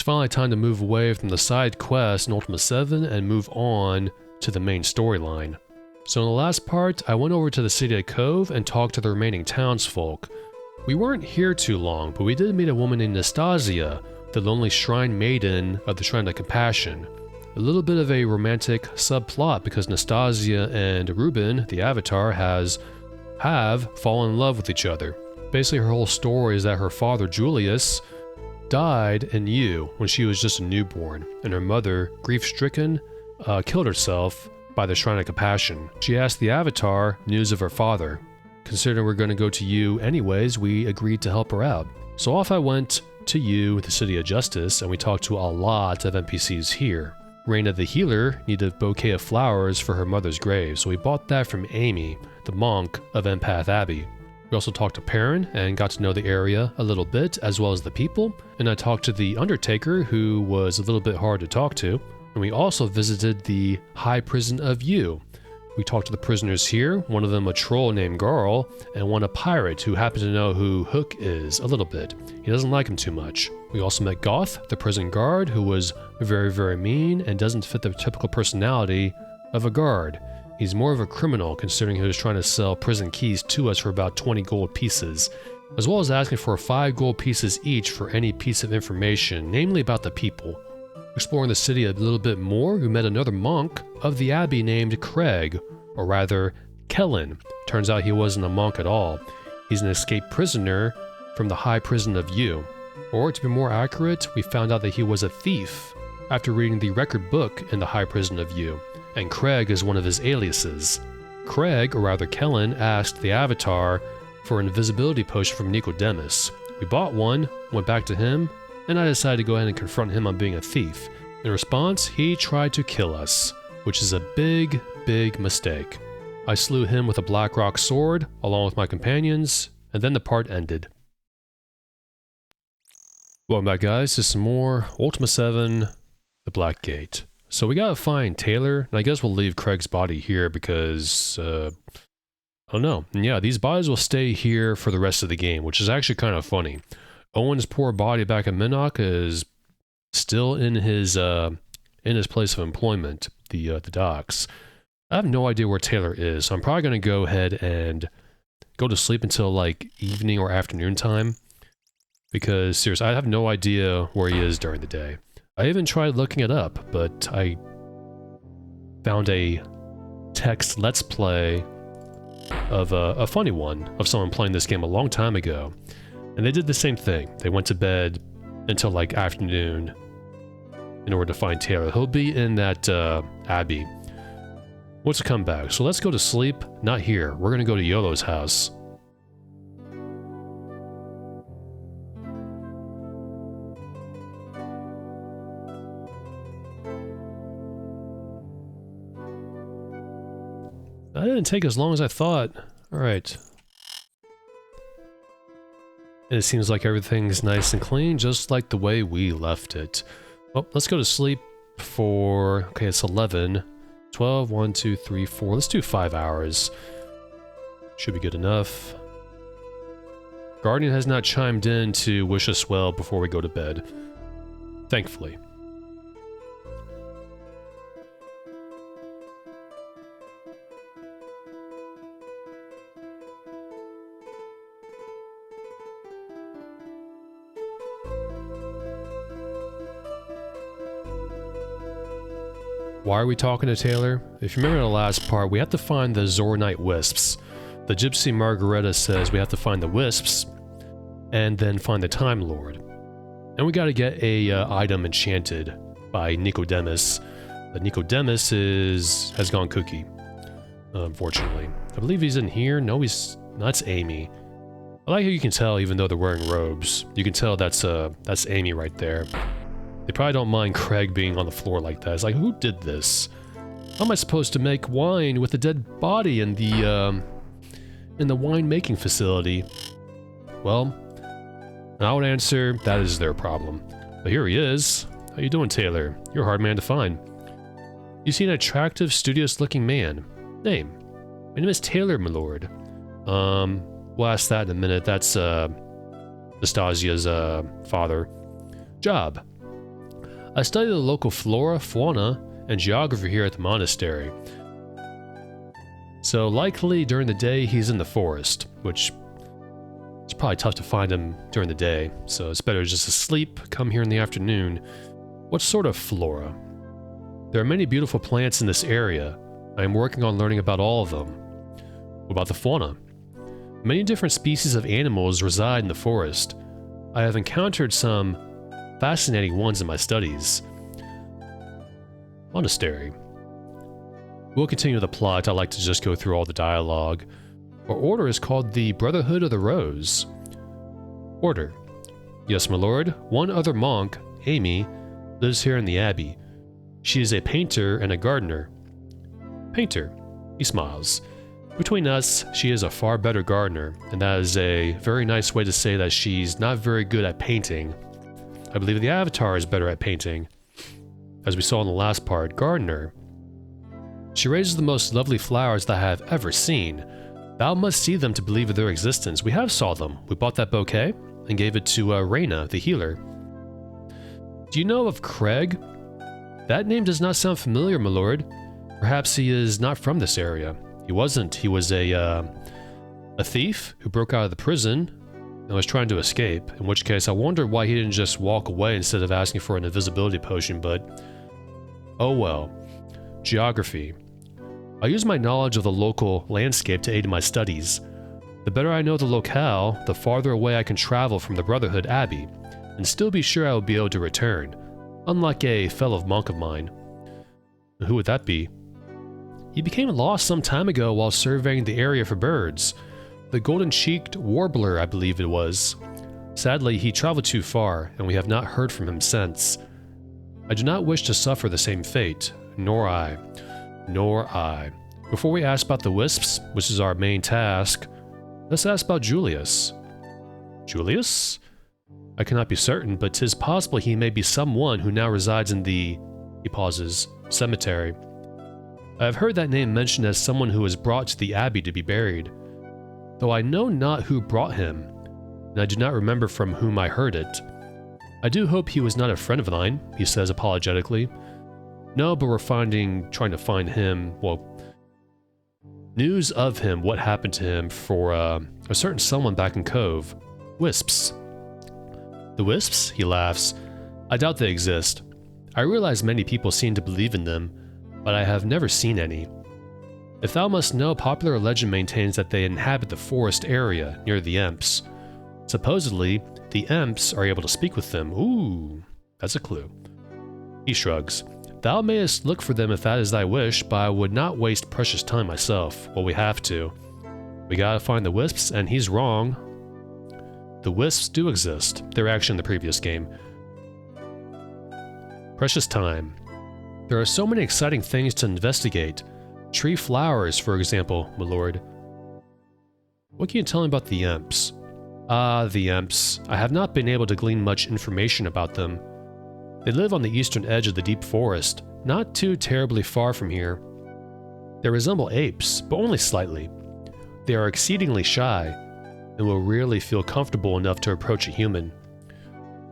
finally time to move away from the side quest in Ultima VII and move on to the main storyline. So in the last part, I went over to the city of Cove and talked to the remaining townsfolk. We weren't here too long, but we did meet a woman named Nastassia, the lonely shrine maiden of the Shrine of Compassion. A little bit of a romantic subplot because Nastassia and Ruben, the avatar, have fallen in love with each other. Basically, her whole story is that her father, Julius, died in U when she was just a newborn, and her mother, grief-stricken, killed herself by the Shrine of Compassion. She asked the avatar news of her father. Considering we're going to go to U anyways, we agreed to help her out. So off I went to U, the City of Justice, and we talked to a lot of NPCs here. Raina the healer needed a bouquet of flowers for her mother's grave, so we bought that from Amy, the monk of Empath Abbey. We also talked to Perrin and got to know the area a little bit, as well as the people, and I talked to the Undertaker, who was a little bit hard to talk to, and we also visited the High Prison of U. We talked to the prisoners here, one of them a troll named Garl, and one a pirate who happened to know who Hook is a little bit. He doesn't like him too much. We also met Goth, the prison guard, who was very, very mean and doesn't fit the typical personality of a guard. He's more of a criminal, considering he was trying to sell prison keys to us for about 20 gold pieces, as well as asking for 5 gold pieces each for any piece of information, namely about the people. Exploring the city a little bit more, we met another monk of the abbey named Craig, or rather, Kellen. Turns out he wasn't a monk at all. He's an escaped prisoner from the High Prison of U. Or to be more accurate, we found out that he was a thief after reading the record book in the High Prison of U, and Craig is one of his aliases. Craig, or rather Kellen, asked the Avatar for an invisibility potion from Nicodemus. We bought one, went back to him, and I decided to go ahead and confront him on being a thief. In response, he tried to kill us, which is a big, big mistake. I slew him with a black rock sword, along with my companions, and then the part ended. Welcome back, guys, to some more Ultima VII, the Black Gate. So we gotta find Taylor, and I guess we'll leave Craig's body here because, I don't know. And yeah, these bodies will stay here for the rest of the game, which is actually kind of funny. Owen's poor body back in Minnock is still in his place of employment, the docks. I have no idea where Taylor is, so I'm probably gonna go ahead and go to sleep until like evening or afternoon time. Because seriously, I have no idea where he is during the day. I even tried looking it up, but I found a text let's play of a funny one of someone playing this game a long time ago. And they did the same thing. They went to bed until like afternoon in order to find Taylor. He'll be in that abbey. What's a comeback? So let's go to sleep. Not here. We're gonna go to Yolo's house. That didn't take as long as I thought. Alright. And it seems like everything's nice and clean, just like the way we left it. Well, let's go to sleep for... Okay, it's 11. 12, 1, 2, 3, 4. Let's do 5 hours. Should be good enough. Guardian has not chimed in to wish us well before we go to bed. Thankfully. Why are we talking to Taylor? If you remember the last part, we have to find the Zoronite Wisps. The Gypsy Margareta says we have to find the Wisps, and then find the Time Lord. And we gotta get a item enchanted by Nicodemus. But Nicodemus has gone kooky, unfortunately. I believe he's in here. No, that's Amy. I like how you can tell even though they're wearing robes. You can tell that's Amy right there. They probably don't mind Craig being on the floor like that. It's like, who did this? How am I supposed to make wine with a dead body in the wine-making facility? Well, I would answer, that is their problem. But here he is. How you doing, Taylor? You're a hard man to find. You see an attractive, studious-looking man. Name? My name is Taylor, my lord. We'll ask that in a minute. That's, Nastassia's, father. Job? I study the local flora, fauna, and geography here at the monastery. So likely during the day he's in the forest, which it's probably tough to find him during the day, so it's better just to sleep, come here in the afternoon. What sort of flora? There are many beautiful plants in this area. I am working on learning about all of them. What about the fauna? Many different species of animals reside in the forest. I have encountered some fascinating ones in my studies. Monastery. We'll continue the plot. I like to just go through all the dialogue. Our order is called the Brotherhood of the Rose. Order. Yes, my lord. One other monk, Amy, lives here in the abbey. She is a painter and a gardener. Painter. He smiles. Between us, she is a far better gardener, and that is a very nice way to say that she's not very good at painting. I believe the Avatar is better at painting. As we saw in the last part, gardener. She raises the most lovely flowers that I have ever seen. Thou must see them to believe of their existence. We have saw them. We bought that bouquet and gave it to Reyna, the healer. Do you know of Craig? That name does not sound familiar, my lord. Perhaps he is not from this area. He wasn't. He was a thief who broke out of the prison and was trying to escape, in which case I wondered why he didn't just walk away instead of asking for an invisibility potion, but oh well. Geography. I use my knowledge of the local landscape to aid in my studies. The better I know the locale, the farther away I can travel from the Brotherhood Abbey, and still be sure I will be able to return, unlike a fellow monk of mine. Who would that be? He became lost some time ago while surveying the area for birds. The golden-cheeked warbler, I believe it was. Sadly, he traveled too far, and we have not heard from him since. I do not wish to suffer the same fate, nor I. Nor I. Before we ask about the Wisps, which is our main task, let's ask about Julius. Julius? I cannot be certain, but 'tis possible he may be someone who now resides in the, he pauses, cemetery. I have heard that name mentioned as someone who was brought to the abbey to be buried, though I know not who brought him, and I do not remember from whom I heard it. I do hope he was not a friend of thine, he says apologetically. No, but we're trying to find him, well, news of him, what happened to him for a certain someone back in Cove. Wisps. The Wisps? He laughs. I doubt they exist. I realize many people seem to believe in them, but I have never seen any. If thou must know, popular legend maintains that they inhabit the forest area near the Emps. Supposedly, the Emps are able to speak with them. Ooh, that's a clue. He shrugs. Thou mayest look for them if that is thy wish, but I would not waste precious time myself. Well, we have to. We gotta find the Wisps, and he's wrong. The Wisps do exist. They're actually in the previous game. Precious time. There are so many exciting things to investigate. Tree flowers, for example, my lord. What can you tell me about the Emps? The Emps. I have not been able to glean much information about them. They live on the eastern edge of the deep forest, not too terribly far from here. They resemble apes, but only slightly. They are exceedingly shy, and will rarely feel comfortable enough to approach a human.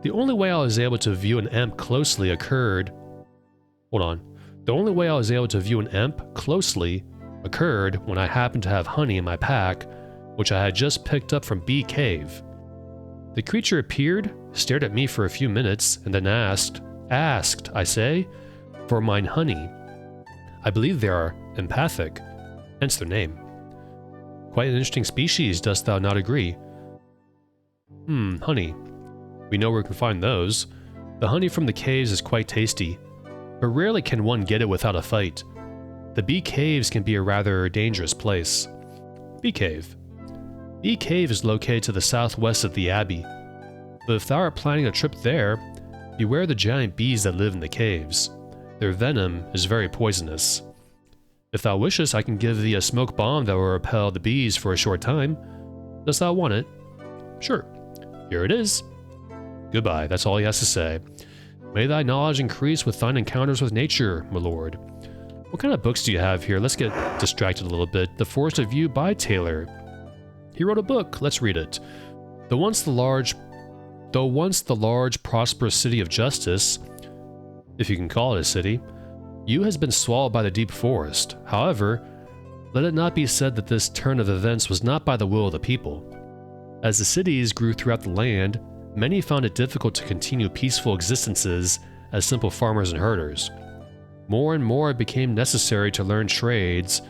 The only way I was able to view an Emp closely occurred... Hold on. The only way I was able to view an Emp closely occurred when I happened to have honey in my pack, which I had just picked up from Bee Cave. The creature appeared, stared at me for a few minutes, and then asked, I say, for mine honey. I believe they are empathic, hence their name. Quite an interesting species, dost thou not agree? Honey. We know where we can find those. The honey from the caves is quite tasty, but rarely can one get it without a fight. The Bee Caves can be a rather dangerous place. Bee Cave. Bee Cave is located to the southwest of the Abbey, but if thou art planning a trip there, beware the giant bees that live in the caves. Their venom is very poisonous. If thou wishest, I can give thee a smoke bomb that will repel the bees for a short time. Dost thou want it? Sure. Here it is. Goodbye, that's all he has to say. May thy knowledge increase with thine encounters with nature, my lord. What kind of books do you have here? Let's get distracted a little bit. The Forest of You by Taylor. He wrote a book. Let's read it. Though once the large, prosperous city of justice, if you can call it a city. Yu has been swallowed by the deep forest. However, let it not be said that this turn of events was not by the will of the people. As the cities grew throughout the land, many found it difficult to continue peaceful existences as simple farmers and herders. More and more it became necessary to learn trades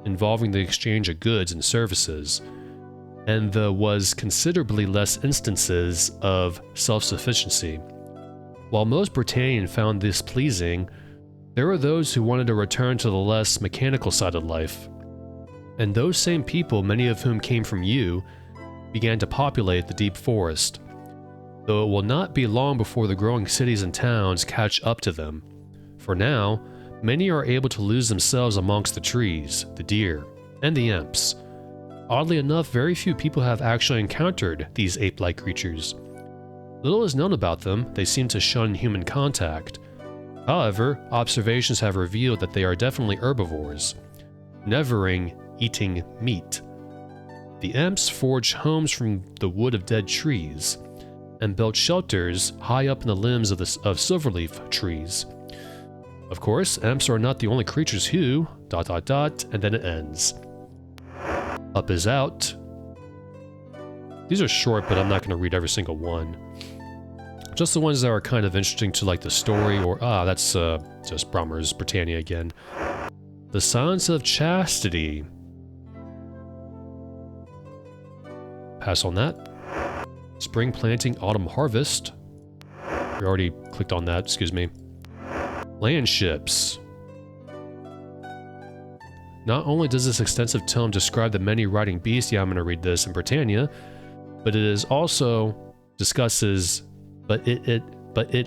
involving the exchange of goods and services, and there was considerably less instances of self-sufficiency. While most Britannians found this pleasing, there were those who wanted to return to the less mechanical side of life. And those same people, many of whom came from Yu, began to populate the deep forest, though it will not be long before the growing cities and towns catch up to them. For now, many are able to lose themselves amongst the trees, the deer, and the Emps. Oddly enough, very few people have actually encountered these ape-like creatures. Little is known about them, they seem to shun human contact. However, observations have revealed that they are definitely herbivores, never eating meat. The Emps forge homes from the wood of dead trees, and built shelters high up in the limbs of silverleaf trees. Of course, Emps are not the only creatures who... ... and then it ends. Up is out. These are short, but I'm not going to read every single one. Just the ones that are kind of interesting to like the story, or that's just Brahmer's Britannia again. The Silence of Chastity. Pass on that. Spring planting, autumn harvest. We already clicked on that, excuse me. Land ships. Not only does this extensive tome describe the many riding beasts, yeah, I'm going to read this in Britannia, but it also discusses writing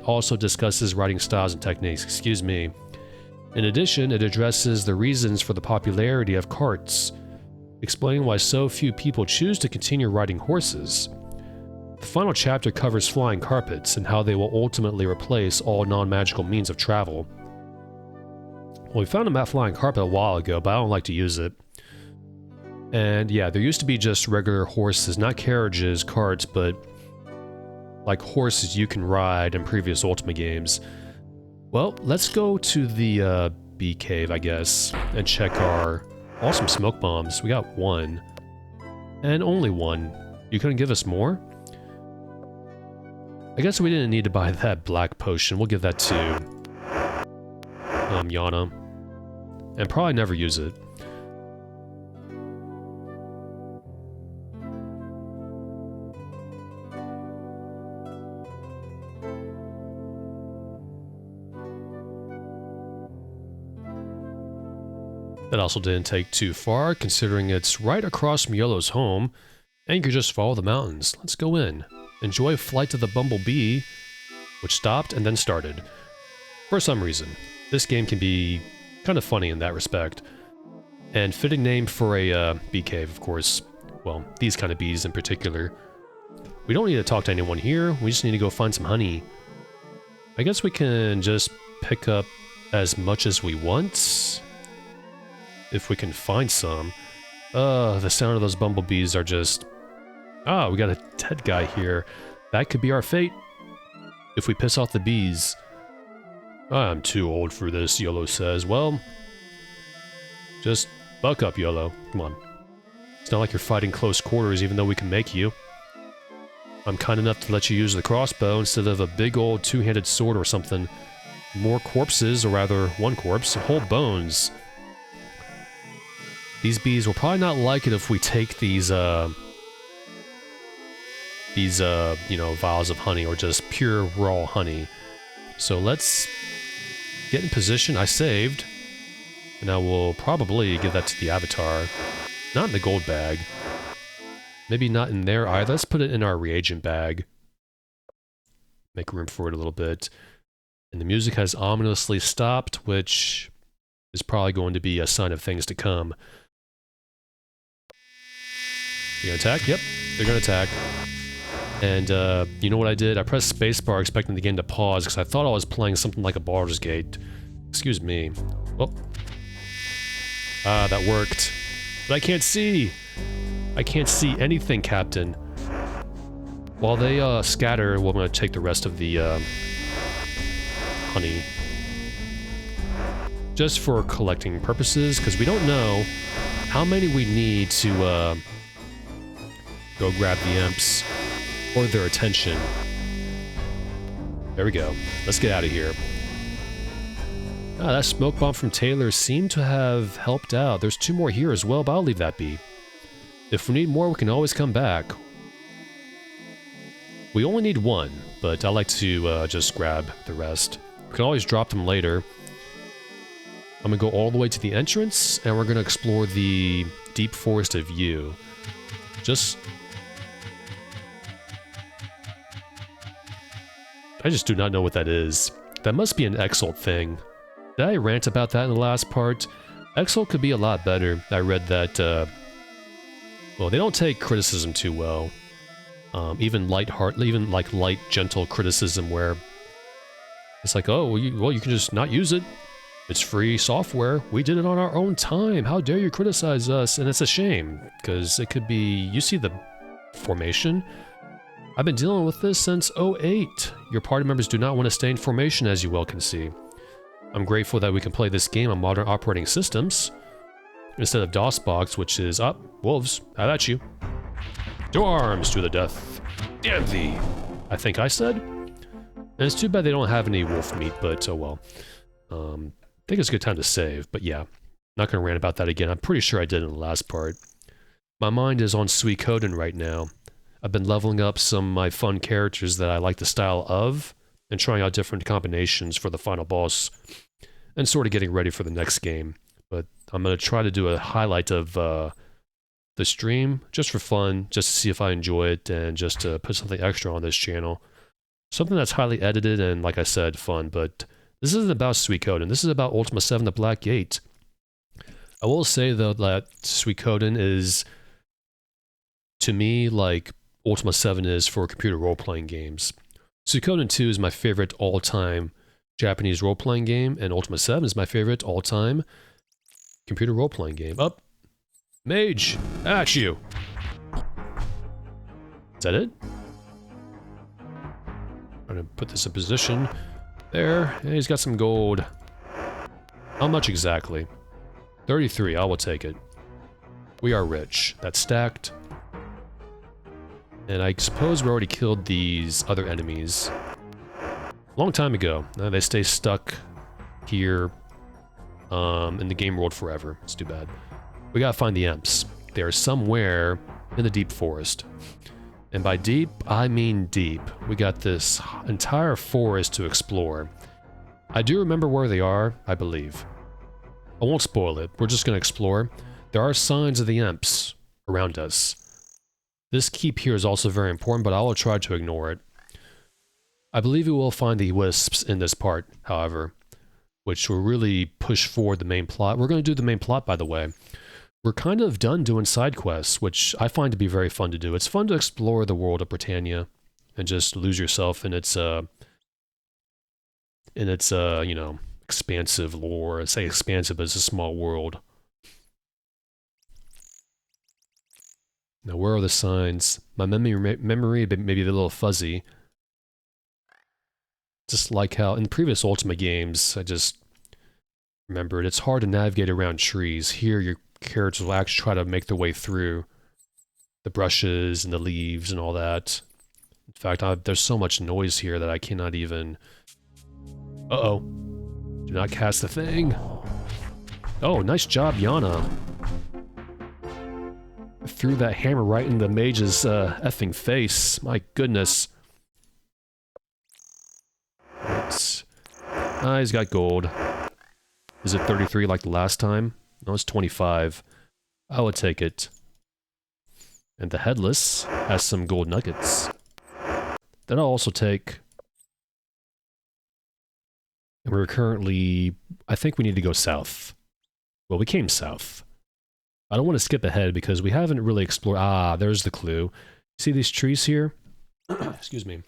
styles and techniques, excuse me. In addition, it addresses the reasons for the popularity of carts, explaining why so few people choose to continue riding horses. The final chapter covers flying carpets and how they will ultimately replace all non-magical means of travel. Well, we found a matte flying carpet a while ago, but I don't like to use it. And yeah, there used to be just regular horses, not carriages, carts, but like horses you can ride in previous Ultima games. Well, let's go to the bee cave, I guess, and check our awesome smoke bombs. We got one. And only one. You couldn't give us more? I guess we didn't need to buy that black potion. We'll give that to Yana. And probably never use it. That also didn't take too far, considering it's right across from Yellow's home, and you can just follow the mountains. Let's go in. Enjoy Flight to the Bumblebee, which stopped and then started. For some reason. This game can be kind of funny in that respect. And fitting name for a bee cave, of course. Well, these kind of bees in particular. We don't need to talk to anyone here, we just need to go find some honey. I guess we can just pick up as much as we want, if we can find some. The sound of those bumblebees are just... Ah, we got a dead guy here. That could be our fate, if we piss off the bees. I'm too old for this, Yellow says. Well, just buck up, Yellow. Come on. It's not like you're fighting close quarters, even though we can make you. I'm kind enough to let you use the crossbow instead of a big old two-handed sword or something. More corpses, or rather, one corpse, whole bones. These bees will probably not like it if we take these, you know, vials of honey, or just pure raw honey. So let's get in position. I saved. And I will probably give that to the avatar. Not in the gold bag. Maybe not in there either. Let's put it in our reagent bag. Make room for it a little bit. And the music has ominously stopped, which is probably going to be a sign of things to come. You gonna attack? Yep, they're gonna attack. And, you know what I did? I pressed spacebar expecting the game to pause, because I thought I was playing something like a Baldur's Gate. Excuse me. Oh. Ah, that worked. But I can't see! I can't see anything, Captain. While they, scatter, well, I'm gonna take the rest of the, honey. just for collecting purposes, because we don't know how many we need to go grab the Emps or their attention. There we go. Let's get out of here. Ah, that smoke bomb from Taylor seemed to have helped out. There's 2 more here as well, but I'll leave that be. If we need more, we can always come back. We only need 1, but I like to just grab the rest. We can always drop them later. I'm gonna go all the way to the entrance, and we're gonna explore the deep forest of Yew. I just do not know what that is. That must be an Exalt thing. Did I rant about that in the last part? Exalt could be a lot better. I read that, well, they don't take criticism too well. Even light, gentle criticism where it's like, oh, well, you can just not use it. It's free software. We did it on our own time. How dare you criticize us? And it's a shame, because it could be... You see the formation? I've been dealing with this since '08. Your party members do not want to stay in formation, as you well can see. I'm grateful that we can play this game on modern operating systems, instead of DOSBox, which is... wolves, how about you? To arms, to the death. Damn thee! I think I said? And it's too bad they don't have any wolf meat, but oh well. I think it's a good time to save, but yeah. Not gonna rant about that again. I'm pretty sure I did in the last part. My mind is on Suikoden right now. I've been leveling up some of my fun characters that I like the style of, and trying out different combinations for the final boss, and sort of getting ready for the next game. But I'm gonna try to do a highlight of the stream, just for fun, just to see if I enjoy it, and just to put something extra on this channel. Something that's highly edited and, like I said, fun, but this isn't about Suikoden. This is about Ultima VII: The Black Gate. I will say, though, that Suikoden is, to me, like Ultima VII is for computer role-playing games. Suikoden 2 is my favorite all-time Japanese role-playing game, and Ultima VII is my favorite all-time computer role-playing game. Up! Mage! At you! Is that it? I'm gonna put this in position. There, and he's got some gold. How much exactly? 33, I will take it. We are rich. That's stacked. And I suppose we already killed these other enemies. Long time ago. They stay stuck here in the game world forever. It's too bad. We gotta find the Emps. They are somewhere in the deep forest. And by deep, I mean deep. We got this entire forest to explore. I do remember where they are, I believe. I won't spoil it. We're just gonna explore. There are signs of the Emps around us. This keep here is also very important, but I will try to ignore it. I believe we will find the Wisps in this part, however, which will really push forward the main plot. We're going to do the main plot, by the way. We're kind of done doing side quests, which I find to be very fun to do. It's fun to explore the world of Britannia and just lose yourself in its you know, expansive lore. I say expansive, but it's a small world. Now, where are the signs? My memory may be a little fuzzy. Just like how in previous Ultima games, I just remembered it's hard to navigate around trees. Here, your characters will actually try to make their way through the brushes and the leaves and all that. In fact, there's so much noise here that I cannot even... Uh-oh. Do not cast the thing. Oh, nice job, Yana. Threw that hammer right in the mage's effing face. My goodness. Right. Ah, he's got gold. Is it 33 like the last time? No, it's 25. I would take it. And the Headless has some gold nuggets. Then I'll also take... And we're currently... I think we need to go south. Well, we came south. I don't want to skip ahead because we haven't really explored... Ah, there's the clue. See these trees here? Excuse me.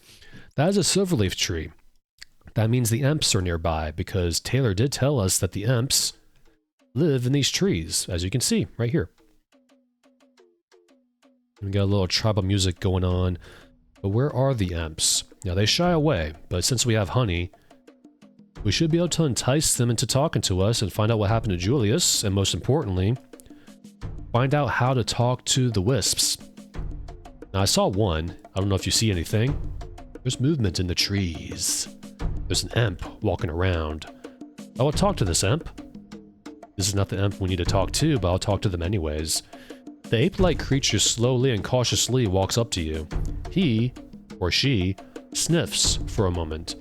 That is a silverleaf tree. That means the Emps are nearby, because Taylor did tell us that the Emps live in these trees, as you can see, right here. We got a little tribal music going on. But where are the Emps? Now, they shy away, but since we have honey, We should be able to entice them into talking to us and find out what happened to Julius, and most importantly, find out how to talk to the Wisps. Now, I saw one. I don't know if you see anything. There's movement in the trees. There's an Emp walking around. I will talk to this Emp. This is not the Emp we need to talk to, but I'll talk to them anyways. The ape-like creature slowly and cautiously walks up to you. He, or she, sniffs for a moment,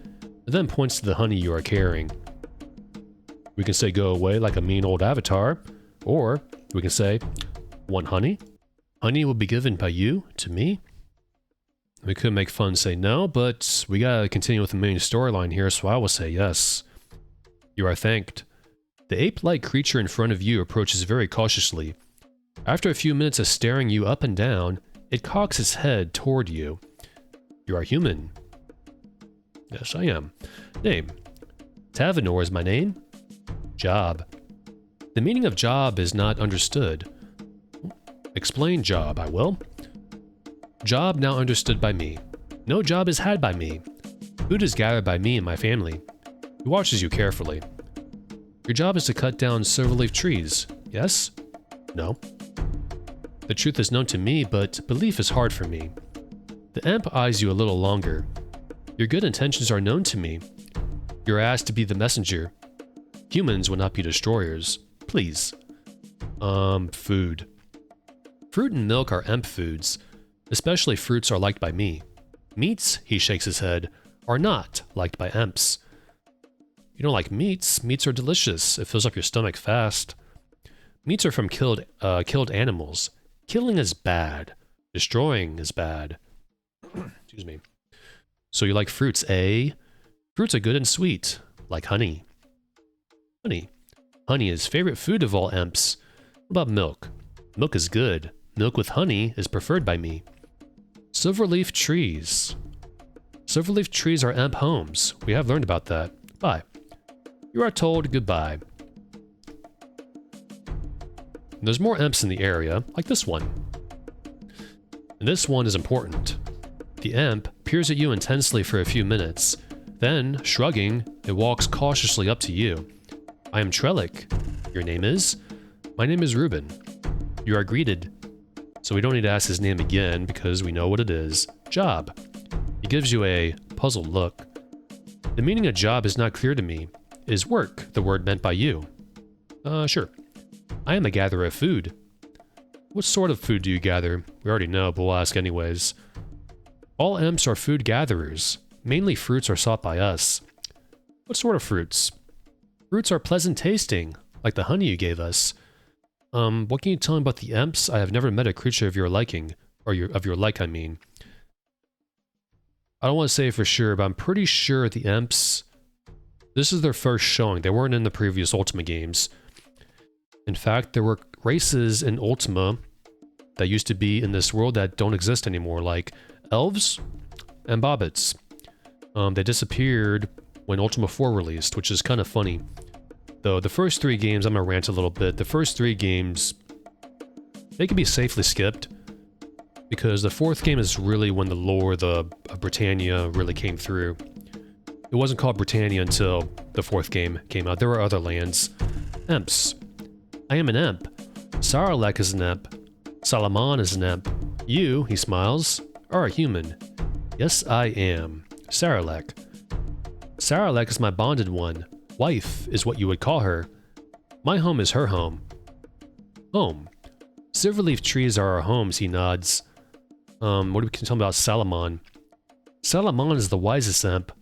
and then points to the honey you are carrying. We can say go away like a mean old avatar, or we can say, want honey? Honey will be given by you to me? We could make fun and say no, but we gotta continue with the main storyline here, so I will say yes. You are thanked. The ape-like creature in front of you approaches very cautiously. After a few minutes of staring you up and down, it cocks its head toward you. You are human. Yes, I am. Name. Tavanor is my name. Job. The meaning of job is not understood. Explain job, I will. Job now understood by me. No job is had by me. Food is gathered by me and my family. He watches you carefully. Your job is to cut down silverleaf trees, yes? No. The truth is known to me, but belief is hard for me. The Emp eyes you a little longer. Your good intentions are known to me. You're asked to be the messenger. Humans will not be destroyers. Please. Food. Fruit and milk are Emp foods. Especially fruits are liked by me. Meats, he shakes his head, are not liked by Emps. You don't like meats? Meats are delicious. It fills up your stomach fast. Meats are from killed animals. Killing is bad. Destroying is bad. Excuse me. So you like fruits, eh? Fruits are good and sweet, like honey. Honey. Honey is favorite food of all Emps. What about milk? Milk is good. Milk with honey is preferred by me. Silverleaf trees. Silverleaf trees are Emp homes. We have learned about that. Bye. You are told goodbye. There's more Emps in the area, like this one. And this one is important. The Emp peers at you intensely for a few minutes. Then, shrugging, it walks cautiously up to you. I am Trellick. Your name is? My name is Reuben. You are greeted. So we don't need to ask his name again because we know what it is. Job. He gives you a puzzled look. The meaning of job is not clear to me. Is work the word meant by you? Sure. I am a gatherer of food. What sort of food do you gather? We already know, but we'll ask anyways. All Emps are food gatherers. Mainly fruits are sought by us. What sort of fruits? Fruits are pleasant tasting, like the honey you gave us. What can you tell me about the Emps? I have never met a creature of your liking. Of your like, I mean. I don't want to say for sure, but I'm pretty sure the Emps... This is their first showing. They weren't in the previous Ultima games. In fact, there were races in Ultima that used to be in this world that don't exist anymore, like elves and bobbits. They disappeared when Ultima 4 released, which is kind of funny. Though the first 3 games, I'm gonna rant a little bit, the first 3 games, they can be safely skipped, because the 4th game is really when the lore of Britannia really came through. It wasn't called Britannia until the 4th game came out. There were other lands. Emps. I am an Emp. Saralek is an Emp. Salaman is an Emp. You, he smiles, are a human. Yes, I am. Saralek. Saralek is my bonded one. Wife is what you would call her. My home is her home. Home. Silverleaf trees are our homes, he nods. What can you tell me about Salaman? Salaman is the wisest Emp.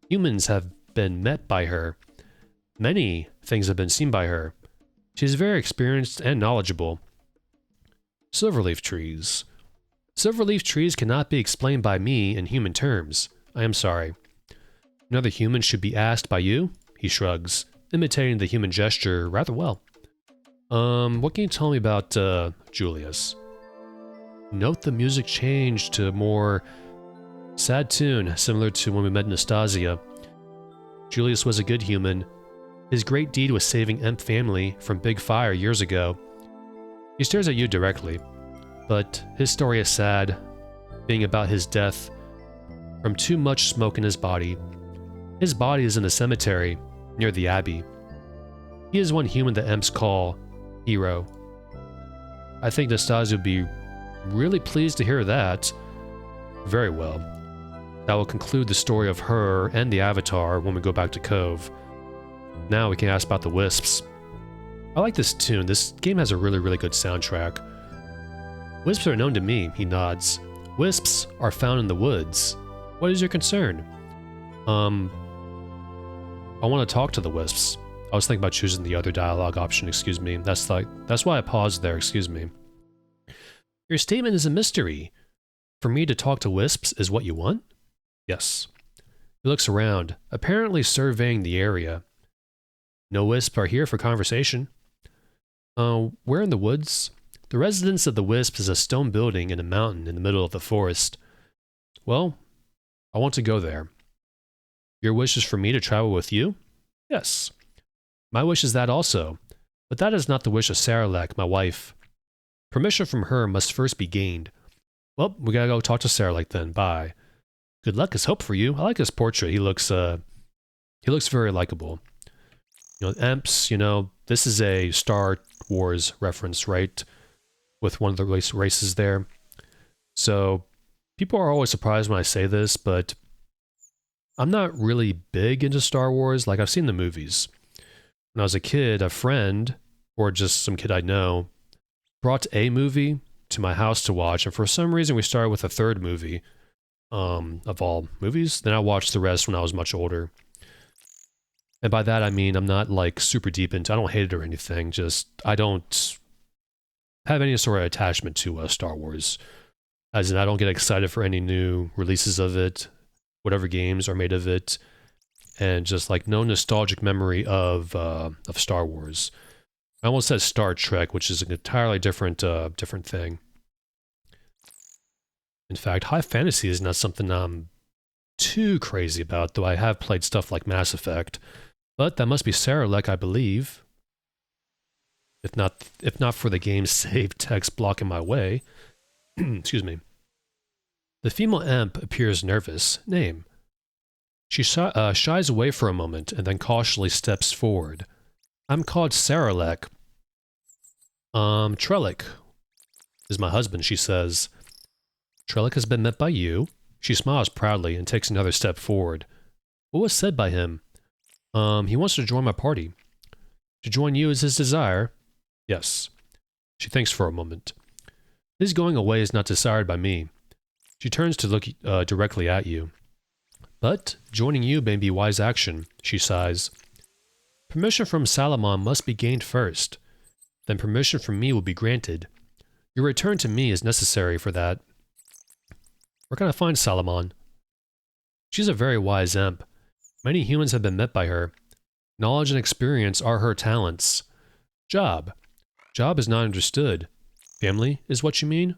Humans have been met by her. Many things have been seen by her. She is very experienced and knowledgeable. Silverleaf trees. Silverleaf trees cannot be explained by me in human terms. I am sorry. Another human should be asked by you? He shrugs, imitating the human gesture rather well. What can you tell me about, Julius? Note the music changed to a more sad tune, similar to when we met Nastassia. Julius was a good human. His great deed was saving Emp family from big fire years ago. He stares at you directly, but his story is sad, being about his death from too much smoke in his body. His body is in the cemetery near the Abbey. He is one human the Emps call Hero. I think Nastassia would be really pleased to hear that. Very well. That will conclude the story of her and the Avatar when we go back to Cove. Now we can ask about the Wisps. I like this tune. This game has a really good soundtrack. Wisps are known to me, he nods. Wisps are found in the woods. What is your concern? I want to talk to the Wisps. I was thinking about choosing the other dialogue option, excuse me. That's why I paused there, excuse me. Your statement is a mystery. For me to talk to Wisps is what you want? Yes. He looks around, apparently surveying the area. No Wisps are here for conversation. Where in the woods? The residence of the Wisps is a stone building in a mountain in the middle of the forest. Well, I want to go there. Your wish is for me to travel with you? Yes. My wish is that also, but that is not the wish of Saralek, my wife. Permission from her must first be gained. Well, we gotta go talk to Saralek then, bye. Good luck is hope for you. I like his portrait, he looks very likable. You know, Emps, you know, this is a Star Wars reference, right? With one of the races there. So, people are always surprised when I say this, but I'm not really big into Star Wars. Like, I've seen the movies. When I was a kid, a friend, or just some kid I know, brought a movie to my house to watch, and for some reason we started with a third movie of all movies. Then I watched the rest when I was much older. And by that I mean I'm not like super deep into, I don't hate it or anything, just I don't have any sort of attachment to Star Wars. As in, I don't get excited for any new releases of it, whatever games are made of it, and just like no nostalgic memory of Star Wars. I almost said Star Trek, which is an entirely different thing. In fact, high fantasy is not something I'm too crazy about, though I have played stuff like Mass Effect. But that must be Saralek, I believe. If not for the game's save text blocking my way. Excuse me. The female Emp appears nervous. Name. She shies away for a moment and then cautiously steps forward. I'm called Saralek. Trellick is my husband, she says. Trellick has been met by you. She smiles proudly and takes another step forward. What was said by him? He wants to join my party. To join you is his desire? Yes. She thinks for a moment. His going away is not desired by me. She turns to look directly at you. But joining you may be wise action, she sighs. Permission from Salamon must be gained first. Then permission from me will be granted. Your return to me is necessary for that. Where can I find Salamon? She's a very wise Emp. Many humans have been met by her. Knowledge and experience are her talents. Job. Job is not understood. Family is what you mean?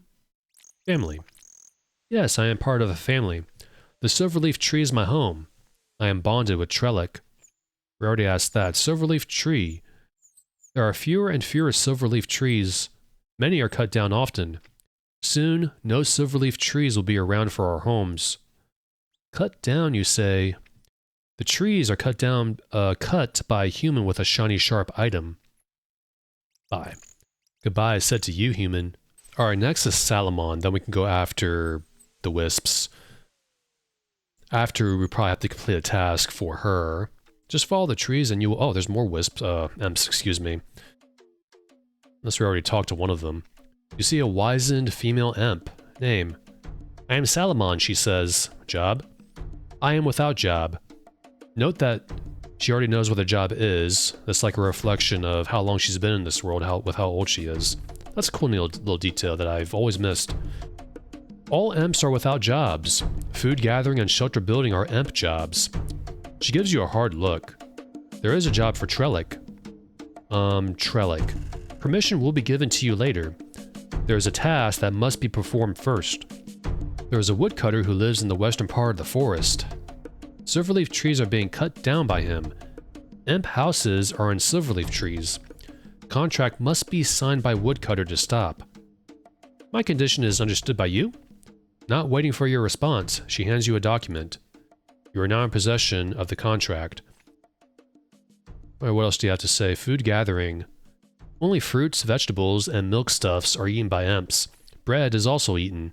Family. Yes, I am part of a family. The Silverleaf Tree is my home. I am bonded with Trellick. We already asked that. Silverleaf Tree. There are fewer and fewer silverleaf trees. Many are cut down often. Soon, no silverleaf trees will be around for our homes. Cut down, you say? The trees are cut by a human with a shiny sharp item. Bye. Goodbye is said to you, human. Alright, next is Salamon, then we can go after the Wisps. After, we probably have to complete a task for her. Just follow the trees and you will... Oh, there's more Wisps, Emps, excuse me. Unless we already talked to one of them. You see a wizened female Emp. Name. I am Salamon, she says. Job. I am without job. Note that she already knows what a job is. That's like a reflection of how long she's been in this world, with how old she is. That's a cool little detail that I've always missed. All Emps are without jobs. Food gathering and shelter building are Emp jobs. She gives you a hard look. There is a job for Trellick. Trellick. Permission will be given to you later. There is a task that must be performed first. There is a woodcutter who lives in the western part of the forest. Silverleaf trees are being cut down by him. Emp houses are in silverleaf trees. Contract must be signed by woodcutter to stop. My condition is understood by you? Not waiting for your response, she hands you a document. You are now in possession of the contract. Alright, what else do you have to say? Food gathering. Only fruits, vegetables, and milk stuffs are eaten by Emps. Bread is also eaten.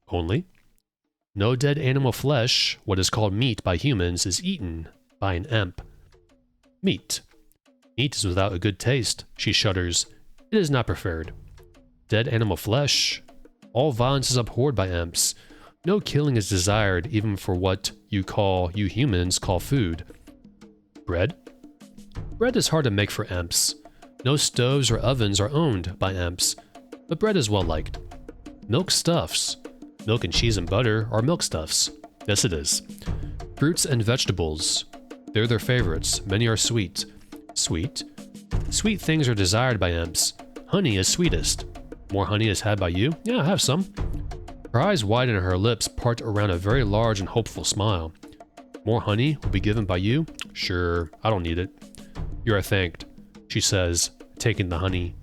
Only? No dead animal flesh, what is called meat by humans, is eaten by an Emp. Meat. Meat is without a good taste. She shudders. It is not preferred. Dead animal flesh. All violence is abhorred by Emps. No killing is desired, even for what you humans call food. Bread? Bread is hard to make for Emps. No stoves or ovens are owned by Emps, but bread is well liked. Milk stuffs. Milk and cheese and butter are milk stuffs. Yes, it is. Fruits and vegetables. They're their favorites. Many are sweet. Sweet? Sweet things are desired by Emps. Honey is sweetest. More honey is had by you? Yeah, I have some. Her eyes widen and her lips part around a very large and hopeful smile. More honey will be given by you? Sure, I don't need it. You are thanked, she says, taking the honey.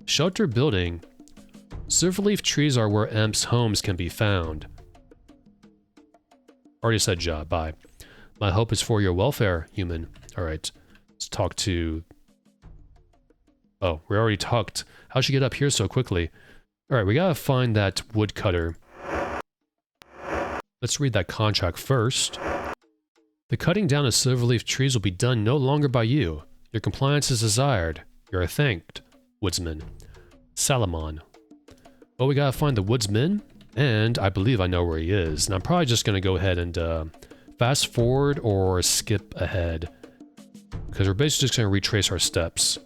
Shelter building. Silverleaf trees are where Emps' homes can be found. Already said job, bye. My hope is for your welfare, human. Alright, let's talk to... Oh, we already talked. How'd she get up here so quickly? Alright, we gotta find that woodcutter. Let's read that contract first. The cutting down of silverleaf trees will be done no longer by you. Your compliance is desired. You are thanked, woodsman. Salamon. Well, we gotta find the woodsman, and I believe I know where he is. And I'm probably just gonna go ahead and fast forward or skip ahead, because we're basically just gonna retrace our steps.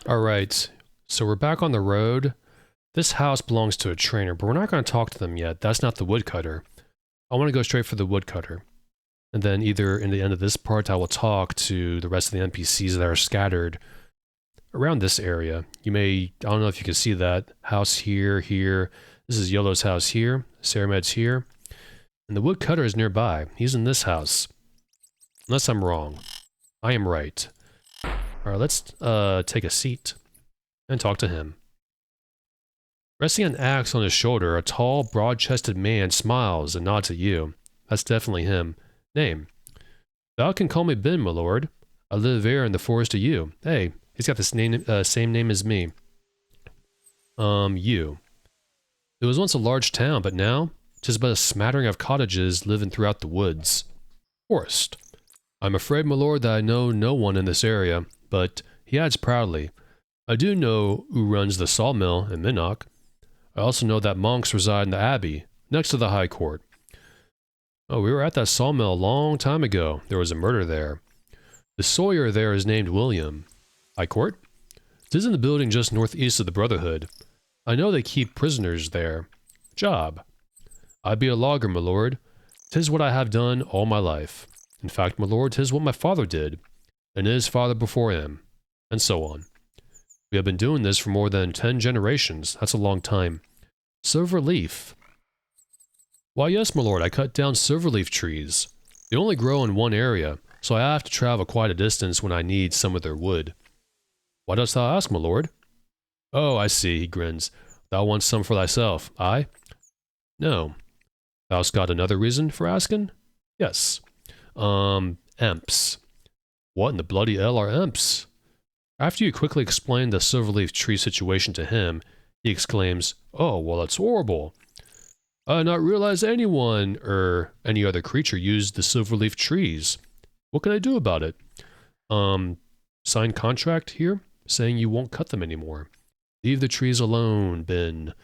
Alright, so we're back on the road. This house belongs to a trainer, but we're not going to talk to them yet. That's not the woodcutter. I want to go straight for the woodcutter. And then either in the end of this part, I will talk to the rest of the NPCs that are scattered around this area. You may, I don't know if you can see that. House here, here. This is Yellow's house here. Ceramed's here. And the woodcutter is nearby. He's in this house. Unless I'm wrong. I am right. Alright, let's take a seat and talk to him. Resting an axe on his shoulder, a tall, broad-chested man smiles and nods at you. That's definitely him. Name. Thou can call me Ben, my lord. I live here in the forest of you. Hey, he's got the same name as me. You. It was once a large town, but now, 'tis but a smattering of cottages living throughout the woods. Forest. I'm afraid, my lord, that I know no one in this area, but, he adds proudly, I do know who runs the sawmill in Minnock. I also know that monks reside in the abbey, next to the high court. Oh, we were at that sawmill a long time ago. There was a murder there. The sawyer there is named William. High court? 'Tis in the building just northeast of the Brotherhood. I know they keep prisoners there. Job. I be a logger, my lord. 'Tis what I have done all my life. In fact, my lord, 'tis what my father did, and his father before him, and so on. We have been doing this for more than 10 generations. That's a long time. Silverleaf. Why, yes, my lord, I cut down silverleaf trees. They only grow in one area, so I have to travel quite a distance when I need some of their wood. Why dost thou ask, my lord? Oh, I see, he grins. Thou wants some for thyself, aye? No. Thou'st got another reason for asking? Yes. Emps. What in the bloody hell are Emps? After you quickly explain the silverleaf tree situation to him, he exclaims, Oh, well, that's horrible. I did not realize anyone, any other creature used the silverleaf trees. What can I do about it? Sign contract here, saying you won't cut them anymore. Leave the trees alone, Ben.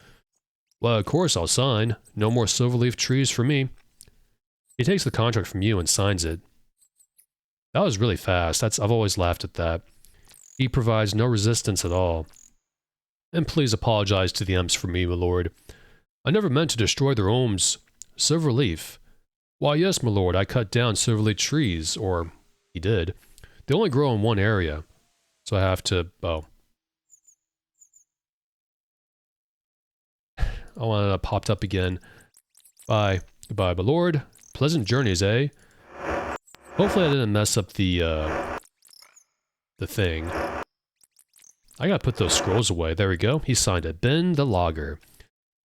Well, of course I'll sign. No more silverleaf trees for me. He takes the contract from you and signs it. That was really fast. I've always laughed at that. He provides no resistance at all. And please apologize to the Emps for me, my lord. I never meant to destroy their homes. Silverleaf. Why, yes, my lord, I cut down silverleaf trees, or he did. They only grow in one area, so I have to, oh. Oh, it popped up again. Bye. Goodbye, my lord. Pleasant journeys, eh? Hopefully I didn't mess up the thing. I gotta put those scrolls away. There we go. He signed it. Ben the Logger.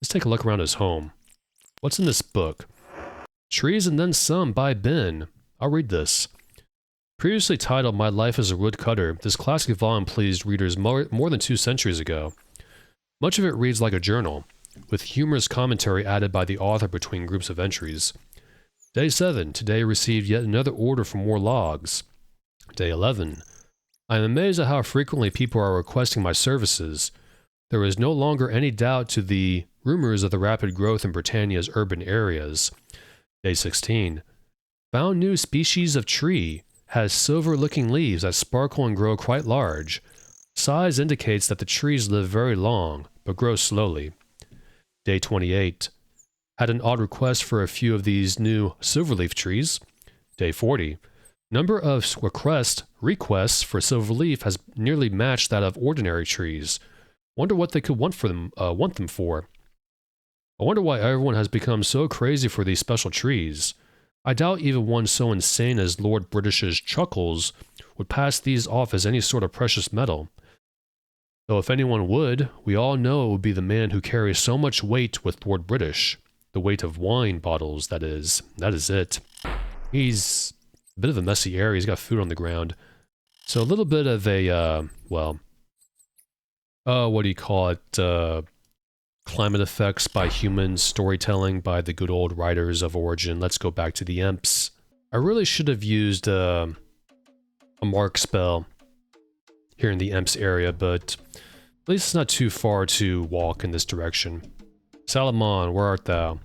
Let's take a look around his home. What's in this book? Trees and Then Some by Ben. I'll read this. Previously titled My Life as a Woodcutter, this classic volume pleased readers more than 2 centuries ago. Much of it reads like a journal, with humorous commentary added by the author between groups of entries. Day 7. Today received yet another order for more logs. Day 11. I am amazed at how frequently people are requesting my services. There is no longer any doubt to the rumors of the rapid growth in Britannia's urban areas. Day 16. Found new species of tree. Has silver-looking leaves that sparkle and grow quite large. Size indicates that the trees live very long, but grow slowly. Day 28. Had an odd request for a few of these new silverleaf trees. Day 40. Number of requests for silverleaf has nearly matched that of ordinary trees. Wonder what they could want them for. I wonder why everyone has become so crazy for these special trees. I doubt even one so insane as Lord British's Chuckles would pass these off as any sort of precious metal. Though if anyone would, we all know it would be the man who carries so much weight with Lord British. The weight of wine bottles, that is. That is it. He's a bit of a messy area. He's got food on the ground. So a little bit of a, what do you call it? Climate effects by humans, storytelling by the good old writers of Origin. Let's go back to the Emps. I really should have used a mark spell here in the Emps area, but at least it's not too far to walk in this direction. Salamon, where art thou?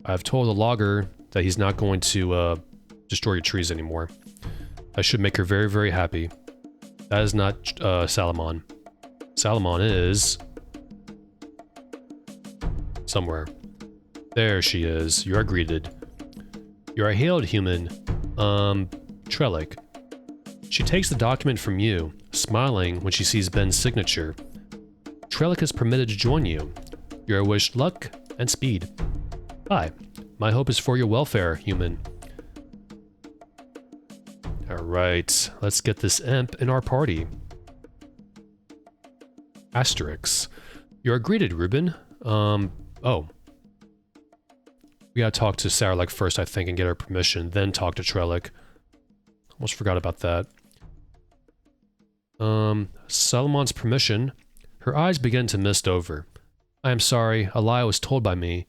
I've told the logger that he's not going to destroy your trees anymore. I should make her very, very happy. That is not Salamon. Salamon is somewhere. There she is. You are greeted. You are hailed, human. Trellick. She takes the document from you, smiling when she sees Ben's signature. Trellick is permitted to join you. You are wished luck and speed. Hi. My hope is for your welfare, human. Alright, let's get this Emp in our party. Asterix. You are greeted, Ruben. Oh. We gotta talk to Saralek first, I think, and get her permission, then talk to Trellick. Almost forgot about that. Salomon's permission. Her eyes begin to mist over. I am sorry, a lie was told by me.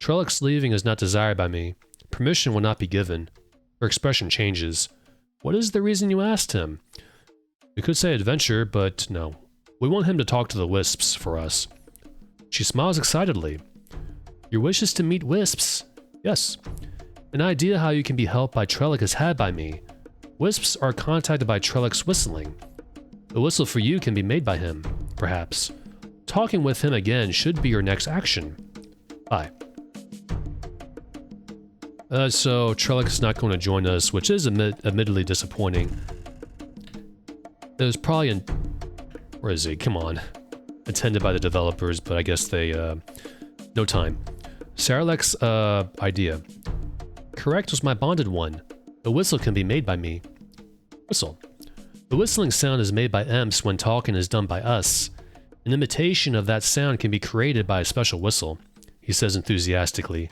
Trellick's leaving is not desired by me. Permission will not be given. Her expression changes. What is the reason you asked him? We could say adventure, but no. We want him to talk to the Wisps for us. She smiles excitedly. Your wish is to meet Wisps? Yes. An idea how you can be helped by Trellick is had by me. Wisps are contacted by Trellick's whistling. The whistle for you can be made by him, perhaps. Talking with him again should be your next action. Bye. So Trellick is not going to join us, which is admittedly disappointing. It was probably in... Where is he? Come on. Attended by the developers, but I guess they, no time. Saralek's, idea. Correct was my bonded one. The whistle can be made by me. Whistle. The whistling sound is made by Emps when talking is done by us. An imitation of that sound can be created by a special whistle, he says enthusiastically.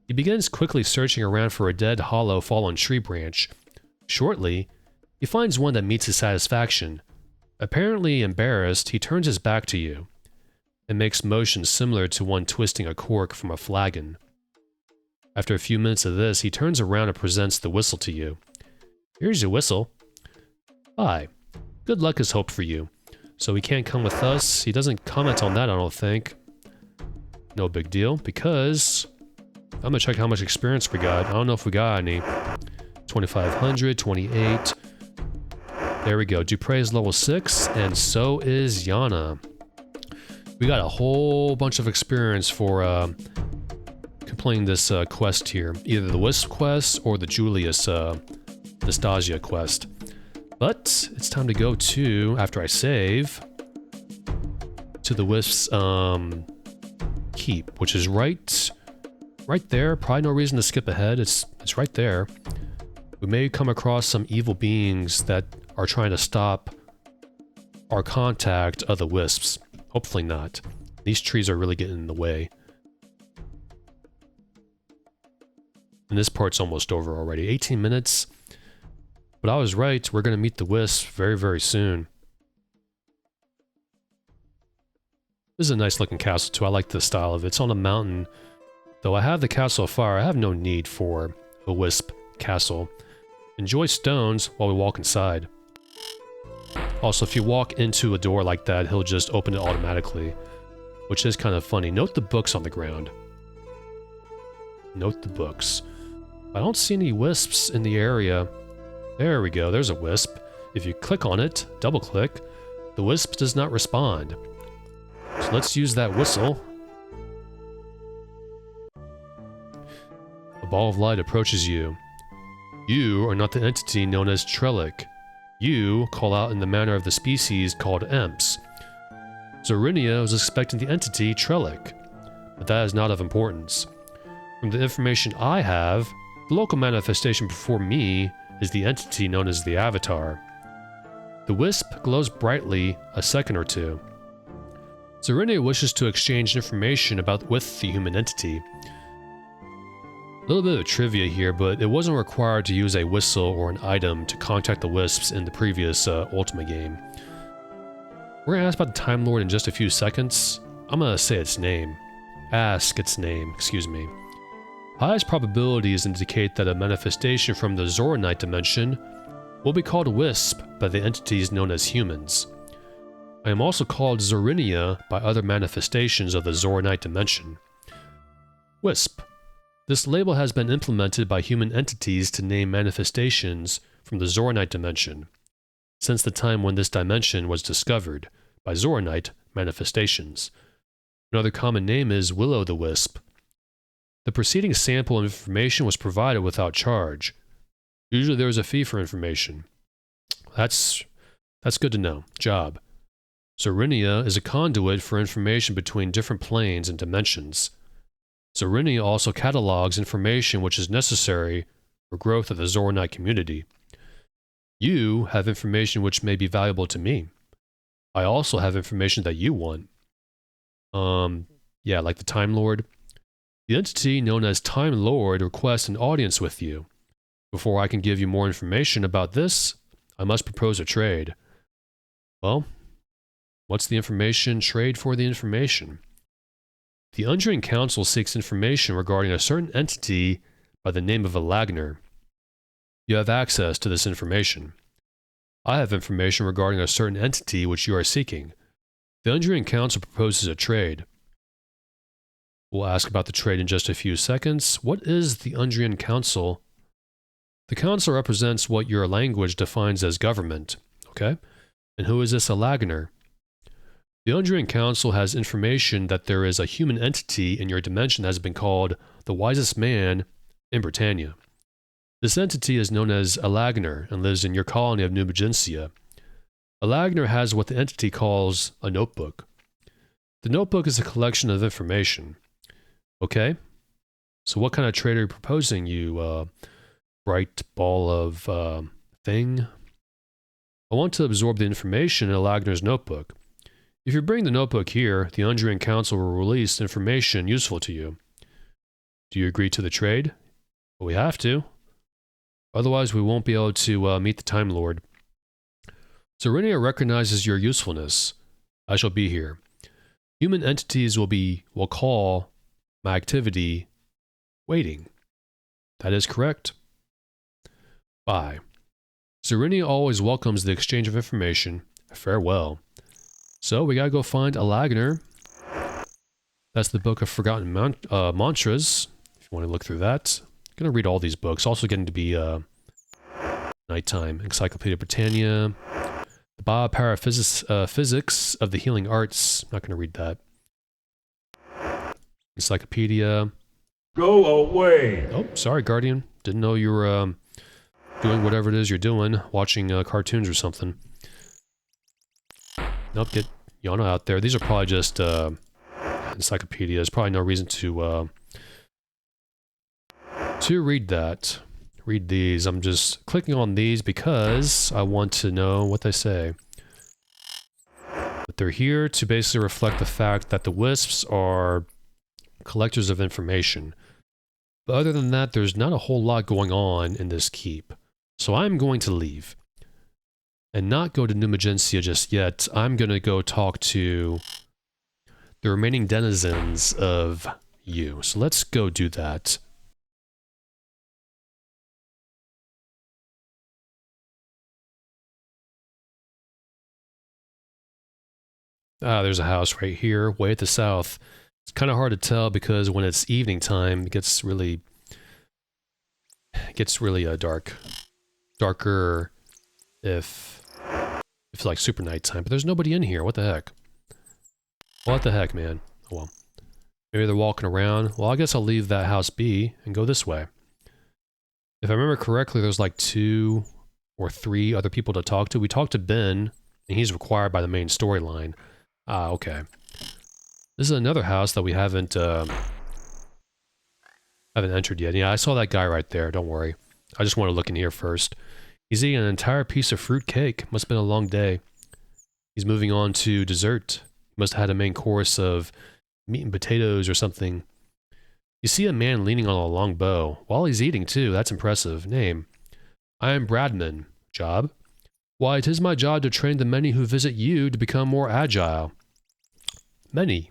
He begins quickly searching around for a dead, hollow, fallen tree branch. Shortly, he finds one that meets his satisfaction. Apparently embarrassed, he turns his back to you and makes motions similar to one twisting a cork from a flagon. After a few minutes of this, he turns around and presents the whistle to you. Here's your whistle. Bye. Good luck is hoped for you. So he can't come with us. He doesn't comment on that, I don't think. No big deal, because I'm gonna check how much experience we got. I don't know if we got any. 2,500, 28. There we go. Dupre is level 6, and so is Yana. We got a whole bunch of experience for completing this quest here. Either the Wisp quest or the Julius Nastassia quest. But it's time to go to, after I save, to the Wisp's keep, which is right there. Probably no reason to skip ahead. It's right there. We may come across some evil beings that are trying to stop our contact of the Wisps. Hopefully not. These trees are really getting in the way. And this part's almost over already. 18 minutes. But I was right. We're going to meet the Wisps very, very soon. This is a nice looking castle too. I like the style of it. It's on a mountain. Though I have the Castle of Fire, I have no need for a Wisp castle. Enjoy stones while we walk inside. Also, if you walk into a door like that, he'll just open it automatically, which is kind of funny. Note the books on the ground. Note the books. I don't see any Wisps in the area. There we go, there's a Wisp. If you click on it, double click, the Wisp does not respond. So let's use that whistle. A ball of light approaches you. You are not the entity known as Trellick. You call out in the manner of the species called Emps. Zorinia was expecting the entity Trellick, but that is not of importance. From the information I have, the local manifestation before me is the entity known as the Avatar. The Wisp glows brightly a second or two. Zorinia wishes to exchange information with the human entity. A little bit of trivia here, but it wasn't required to use a whistle or an item to contact the Wisps in the previous Ultima game. We're gonna ask about the Time Lord in just a few seconds. I'm gonna say its name. Ask its name, excuse me. Highest probabilities indicate that a manifestation from the Zoronite dimension will be called Wisp by the entities known as humans. I am also called Zorinia by other manifestations of the Zoronite dimension. Wisp. This label has been implemented by human entities to name manifestations from the Zoronite dimension, since the time when this dimension was discovered by Zoronite manifestations. Another common name is Will-o'-the-Wisp. The preceding sample of information was provided without charge. Usually there is a fee for information. That's good to know. Job. Zorinia is a conduit for information between different planes and dimensions. Zorinia also catalogs information which is necessary for growth of the Zoronite community. You have information which may be valuable to me. I also have information that you want. Yeah, like the Time Lord. The entity known as Time Lord requests an audience with you. Before I can give you more information about this, I must propose a trade. Well, what's the information? Trade for the information. The Undrian Council seeks information regarding a certain entity by the name of a Lagner. You have access to this information. I have information regarding a certain entity which you are seeking. The Undrian Council proposes a trade. We'll ask about the trade in just a few seconds. What is the Undrian Council? The Council represents what your language defines as government. Okay? And who is this Lagner? The Undrian Council has information that there is a human entity in your dimension that has been called the wisest man in Britannia. This entity is known as Lagner and lives in your colony of New Magensia. Lagner has what the entity calls a notebook. The notebook is a collection of information. Okay? So what kind of trade are you proposing, you bright ball of thing? I want to absorb the information in Lagner's notebook. If you bring the notebook here, the Undrian Council will release information useful to you. Do you agree to the trade? Well, we have to. Otherwise, we won't be able to meet the Time Lord. Zorinia recognizes your usefulness. I shall be here. Human entities will call my activity waiting. That is correct. Bye. Zorinia always welcomes the exchange of information. Farewell. So we gotta go find Lagner. That's the Book of Forgotten Mantras, if you want to look through that. I'm gonna read all these books. Also getting to be nighttime. Encyclopedia Britannia. The Biophysics of the Healing Arts. Not gonna read that. Encyclopedia. Go away! Oh, sorry, Guardian. Didn't know you were doing whatever it is you're doing. Watching cartoons or something. Nope, get Yana out there. These are probably just encyclopedias. Probably no reason to read that. read these. I'm just clicking on these because I want to know what they say. But they're here to basically reflect the fact that the Wisps are collectors of information. But other than that, there's not a whole lot going on in this keep. So I'm going to leave. And not go to Numagencia just yet. I'm going to go talk to the remaining denizens of you. So let's go do that. Ah, there's a house right here, way at the south. It's kind of hard to tell because when it's evening time, it gets really dark. Darker if it's like super nighttime. But there's nobody in here. What the heck? What the heck, man? Oh well. Maybe they're walking around. Well, I guess I'll leave that house be and go this way. If I remember correctly, there's like 2 or 3 other people to talk to. We talked to Ben, and he's required by the main storyline. Ah, okay. This is another house that we haven't entered yet. Yeah, I saw that guy right there. Don't worry. I just want to look in here first. He's eating an entire piece of fruit cake. Must have been a long day. He's moving on to dessert. He must have had a main course of meat and potatoes or something. You see a man leaning on a long bow. While he's eating, too. That's impressive. Name. I am Bradman. Job. Why, it is my job to train the many who visit you to become more agile. Many.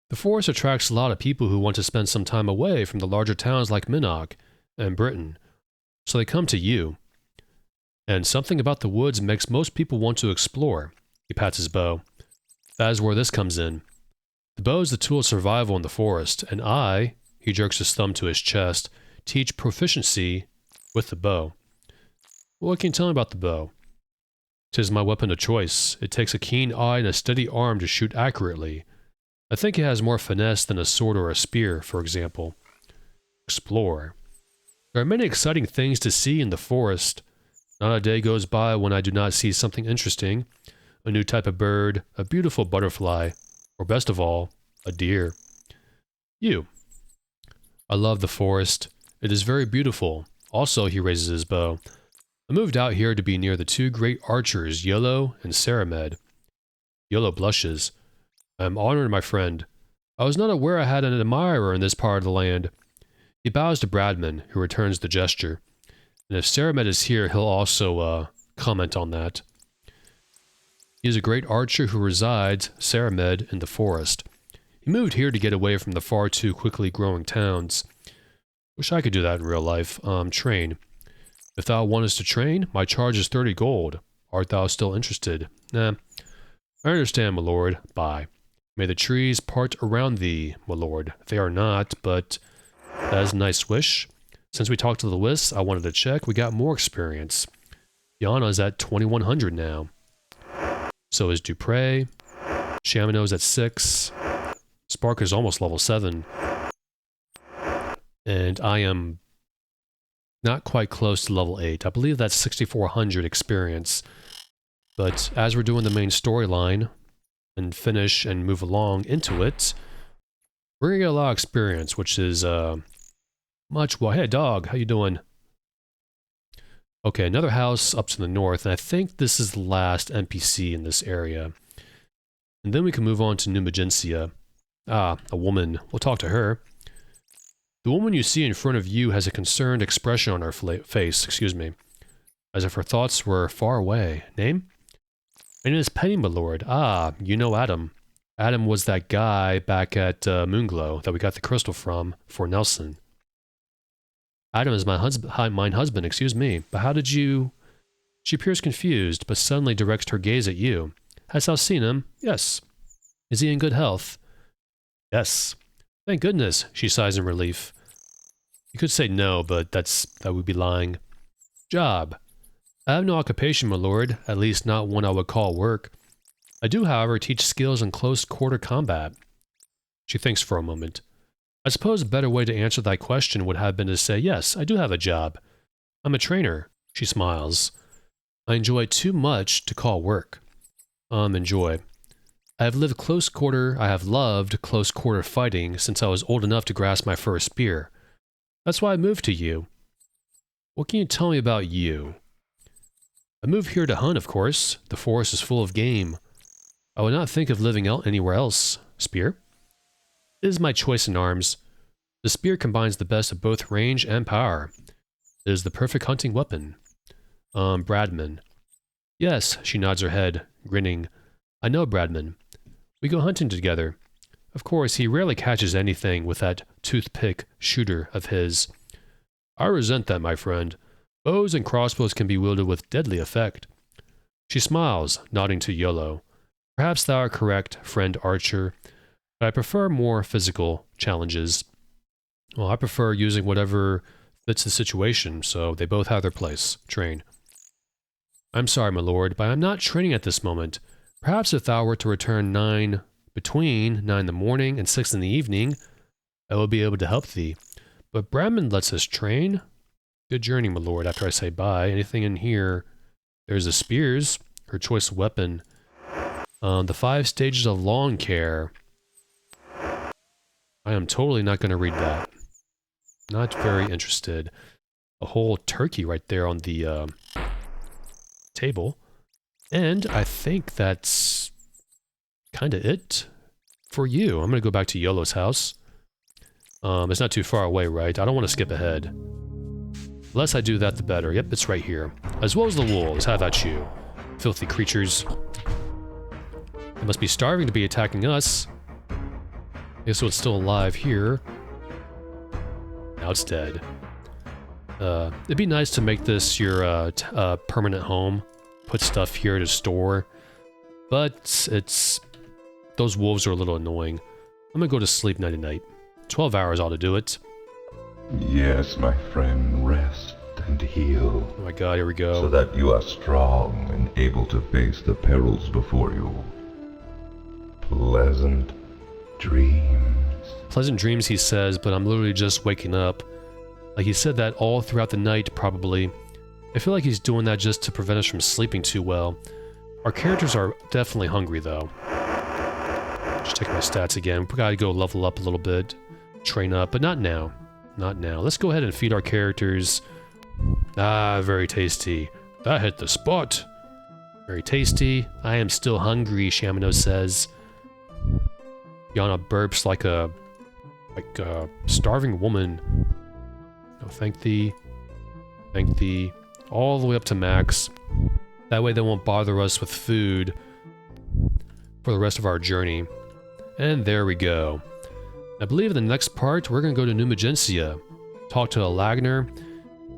The forest attracts a lot of people who want to spend some time away from the larger towns like Minnock and Britain. So they come to you. And something about the woods makes most people want to explore. He pats his bow. That is where this comes in. The bow is the tool of survival in the forest, and I, he jerks his thumb to his chest, teach proficiency with the bow. What can you tell me about the bow? 'Tis my weapon of choice. It takes a keen eye and a steady arm to shoot accurately. I think it has more finesse than a sword or a spear, for example. Explore. There are many exciting things to see in the forest. Not a day goes by when I do not see something interesting. A new type of bird, a beautiful butterfly, or best of all, a deer. You. I love the forest. It is very beautiful. Also, he raises his bow. I moved out here to be near the 2 great archers, Yellow and Saramed. Yellow blushes. I am honored, my friend. I was not aware I had an admirer in this part of the land. He bows to Bradman, who returns the gesture. And if Saramed is here, he'll also, comment on that. He is a great archer who resides, Saramed, in the forest. He moved here to get away from the far too quickly growing towns. Wish I could do that in real life. Train. If thou wantest to train, my charge is 30 gold. Art thou still interested? Nah. I understand, my lord. Bye. May the trees part around thee, my lord. They are not, but that is a nice wish. Since we talked to the Wisps, I wanted to check. We got more experience. Yana's at 2100 now. So is Dupre. Shamino's at 6. Spark is almost level 7. And I am not quite close to level 8. I believe that's 6400 experience. But as we're doing the main storyline and finish and move along into it, we're gonna get a lot of experience, which is much well. Hey dog, how you doing? Okay, another house up to the north, and I think this is the last NPC in this area. And then we can move on to Numagencia. Ah, a woman. We'll talk to her. The woman you see in front of you has a concerned expression on her face, as if her thoughts were far away. Name? My name is Penny, my lord. Ah, you know Adam. Adam was that guy back at Moonglow that we got the crystal from for Nelson. Adam is mine husband, excuse me. But how did you... She appears confused, but suddenly directs her gaze at you. Hast thou seen him? Yes. Is he in good health? Yes. Thank goodness, she sighs in relief. You could say no, but that would be lying. Job. I have no occupation, my lord, at least not one I would call work. I do, however, teach skills in close-quarter combat. She thinks for a moment. I suppose a better way to answer that question would have been to say, yes, I do have a job. I'm a trainer. She smiles. I enjoy too much to call work. Enjoy. I have loved close-quarter fighting since I was old enough to grasp my first spear. That's why I moved to you. What can you tell me about you? I moved here to hunt, of course. The forest is full of game. I would not think of living out anywhere else. Spear? It is my choice in arms. The spear combines the best of both range and power. It is the perfect hunting weapon. Bradman. Yes, she nods her head, grinning. I know Bradman. We go hunting together. Of course, he rarely catches anything with that toothpick shooter of his. I resent that, my friend. Bows and crossbows can be wielded with deadly effect. She smiles, nodding to Yolo. Perhaps thou art correct, friend archer, but I prefer more physical challenges. Well, I prefer using whatever fits the situation, so they both have their place. Train. I'm sorry, my lord, but I'm not training at this moment. Perhaps if thou were to return between 9 in the morning and 6 in the evening, I will be able to help thee. But Bradman lets us train. Good journey, my lord, after I say bye. Anything in here? There's the spears, her choice weapon. The 5 stages of lawn care. I am totally not going to read that. Not very interested. A whole turkey right there on the table. And I think that's kind of it for you. I'm going to go back to Yolo's house. It's not too far away, right? I don't want to skip ahead. The less I do that, the better. Yep, it's right here. As well as the wolves. How about you? Filthy creatures. They must be starving to be attacking us. I guess so it's still alive here. Now it's dead. It'd be nice to make this your permanent home. Put stuff here to store. But it's... those wolves are a little annoying. I'm gonna go to sleep night-night. 12 hours ought to do it. Yes, my friend, rest and heal. Oh my god, here we go. So that you are strong and able to face the perils before you. Pleasant dreams. Pleasant dreams, he says, but I'm literally just waking up. Like, he said that all throughout the night, probably. I feel like he's doing that just to prevent us from sleeping too well. Our characters are definitely hungry, though. Just check my stats again. We gotta go level up a little bit. Train up, but not now. Not now. Let's go ahead and feed our characters. Ah, very tasty. That hit the spot. Very tasty. I am still hungry, Shamino says. Yana burps like a starving woman. No, thank thee. Thank thee. All the way up to max. That way they won't bother us with food for the rest of our journey. And there we go. I believe in the next part, we're going to go to New Magencia, talk to a Lagner,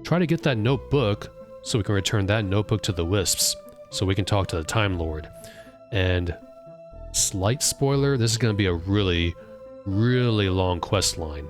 try to get that notebook so we can return that notebook to the Wisps, so we can talk to the Time Lord. And slight spoiler, this is going to be a really, really long quest line.